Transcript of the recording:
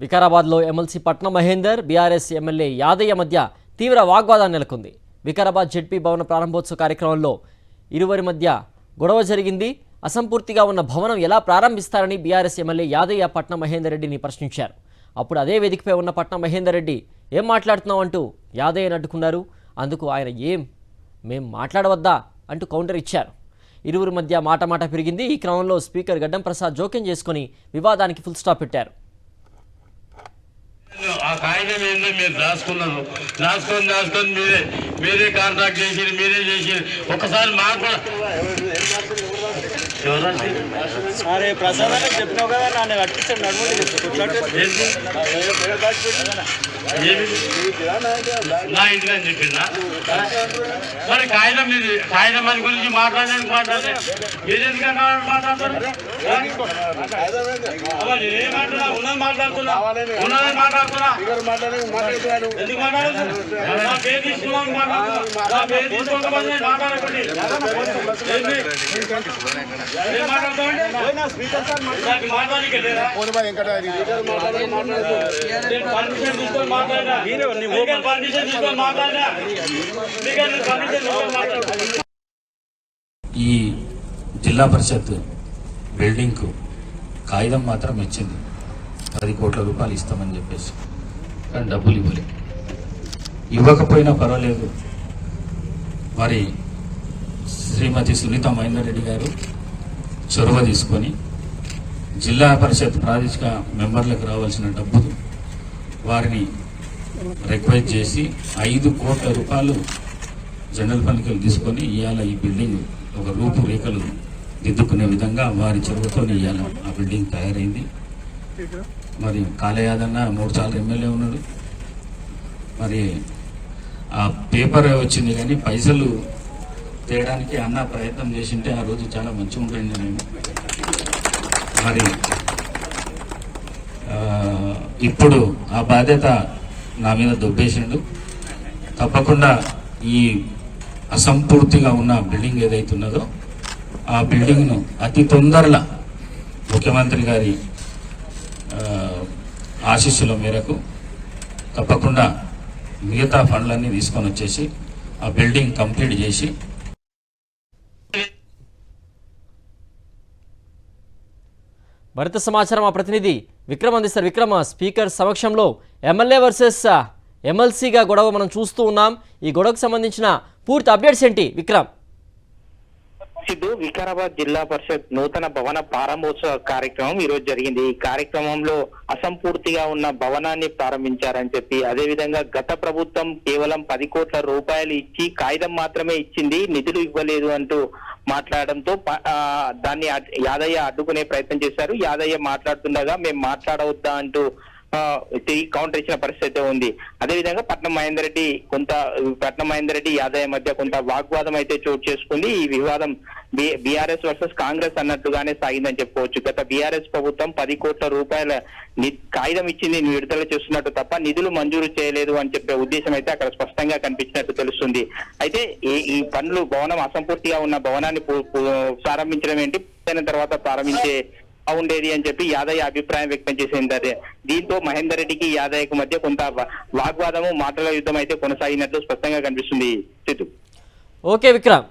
వికారాబాద్లో MLC పట్నం Mahender BRS MLA Yadaiah మధ్య తీవ్ర వాగ్వాదం నెలకొంది. వికారాబాద్ జెడ్పీ భవన ప్రారంభోత్సవ కార్యక్రమంలో ఇరువురి మధ్య గొడవ జరిగింది. అసంపూర్తిగా ఉన్న భవనం ఎలా ప్రారంభిస్తారని బీఆర్ఎస్ ఎమ్మెల్యే యాదయ్య పట్నం మహేందర్ రెడ్డిని ప్రశ్నించారు. అప్పుడు అదే వేదికపై ఉన్న పట్నం మహేందర్ రెడ్డి ఏం మాట్లాడుతున్నావు అంటూ యాదయ్యను అడ్డుకున్నారు. అందుకు ఆయన మేం మాట్లాడవద్దా అంటూ కౌంటర్ ఇచ్చారు. ఇరువురి మధ్య మాట పెరిగింది. ఈ క్రమంలో స్పీకర్ గడ్డం ప్రసాద్ జోక్యం చేసుకుని వివాదానికి ఫుల్ స్టాప్ పెట్టారు. ఆ కాగితం ఏందో మీరు రాసుకున్నారు, రాసుకొని మీరే కాంట్రాక్ట్ చేసి మీరే చేసి ఒకసారి మాకు అరే ప్రసాద్ అని చెప్పినావు కదా, నన్ను కట్టించాడు నా ఇంటికి అని చెప్పిందా? మరి కాగితం మీది, కాగితం అని గురించి మాట్లాడడానికి మీరు ఎందుకంటే మాట్లాడతారు? ఉన్నది మాట్లాడుతున్నా ఎందుకు మాట్లాడుతున్నా? నా పేరు తీసుకున్నాను నా పేరు తీసుకోకపోతే మాట్లాడకండి. ఈ జిల్లా పరిషత్ బిల్డింగ్కు కాగితం మాత్రం ఇచ్చింది, 10 కోట్ల రూపాయలు ఇస్తామని చెప్పేసి. కానీ డబ్బులు ఇవ్వకపోయినా పర్వాలేదు. మరి శ్రీమతి సునీత మహేందర్ రెడ్డి గారు చొరవ తీసుకొని జిల్లా పరిషత్ ప్రాదేశిక మెంబర్లకు రావాల్సిన డబ్బులు వారిని రిక్వెస్ట్ చేసి 5 కోట్ల రూపాయలు జనరల్ ఫండ్కి తీసుకొని ఇవాళ ఈ బిల్డింగ్ ఒక రూపురేఖలు దిద్దుకునే విధంగా వారి చొరవతో ఇవాళ ఆ బిల్డింగ్ తయారైంది. మరి కాళయాదన్న 3 సార్లు ఎమ్మెల్యే ఉన్నాడు. మరి ఆ పేపర్ వచ్చింది కానీ పైసలు తేయడానికి అన్న ప్రయత్నం చేసింటే ఆ రోజు చాలా మంచిగా ఉంటుంది. నేను మరి ఇప్పుడు ఆ బాధ్యత నా మీద దొబ్బేసిండు. తప్పకుండా ఈ అసంపూర్తిగా ఉన్న బిల్డింగ్ ఏదైతే ఉన్నదో ఆ బిల్డింగ్ను అతి తొందరలో ముఖ్యమంత్రి గారి ఆశీస్సుల మేరకు తప్పకుండా మిగతా ఫండ్లన్నీ తీసుకొని వచ్చేసి ఆ బిల్డింగ్ కంప్లీట్ చేసి మరింత సమాచారం మా ప్రతినిధి విక్రమ్ అందిస్తారు. విక్రమ్, స్పీకర్ సమక్షంలో ఎమ్మెల్యే వర్సెస్ ఎమ్మెల్సీగా గొడవ మనం చూస్తూ ఉన్నాం. ఈ గొడవకు సంబంధించిన పూర్తి అప్డేట్స్ ఏంటి విక్రమ్? సిద్ధు, వికారాబాద్ జిల్లా పరిషత్ నూతన భవన ప్రారంభోత్సవ కార్యక్రమం ఈ రోజు జరిగింది. ఈ కార్యక్రమంలో అసంపూర్తిగా ఉన్న భవనాన్ని ప్రారంభించారని చెప్పి, అదేవిధంగా గత ప్రభుత్వం కేవలం 10 కోట్ల రూపాయలు ఇచ్చి కాగితం మాత్రమే ఇచ్చింది, నిధులు ఇవ్వలేదు అంటూ మాట్లాడడంతో దాన్ని యాదయ్య అడ్డుకునే ప్రయత్నం చేశారు. యాదయ్య మాట్లాడుతుండగా మేము మాట్లాడవద్దా అంటూ తిరిగి కౌంటర్ ఇచ్చిన పరిస్థితి ఉంది. అదేవిధంగా పట్నం మహేందర్ రెడ్డి యాదయ్య మధ్య కొంత వాగ్వాదం అయితే చోటు చేసుకుంది. ఈ వివాదం బీఆర్ఎస్ వర్సెస్ కాంగ్రెస్ అన్నట్టుగానే సాగిందని చెప్పుకోవచ్చు. గత బీఆర్ఎస్ ప్రభుత్వం 10 కోట్ల రూపాయల కాగితం ఇచ్చింది విడుదల చేస్తున్నట్టు తప్ప నిధులు మంజూరు చేయలేదు అని చెప్పే ఉద్దేశం అయితే అక్కడ స్పష్టంగా కనిపించినట్టు తెలుస్తుంది. అయితే ఈ పనులు భవనం అసంపూర్తిగా ఉన్న భవనాన్ని ప్రారంభించడం ఏంటి, తర్వాత ప్రారంభించే ఉండేది అని చెప్పి యాదయ్య అభిప్రాయం వ్యక్తం చేసింది. దీంతో మహేందర్ రెడ్డికి యాదయ్యకు మధ్య కొంత వాగ్వాదము మాటల యుద్ధం అయితే కొనసాగినట్లు స్పష్టంగా కనిపిస్తుంది. ఓకే విక్రమ్.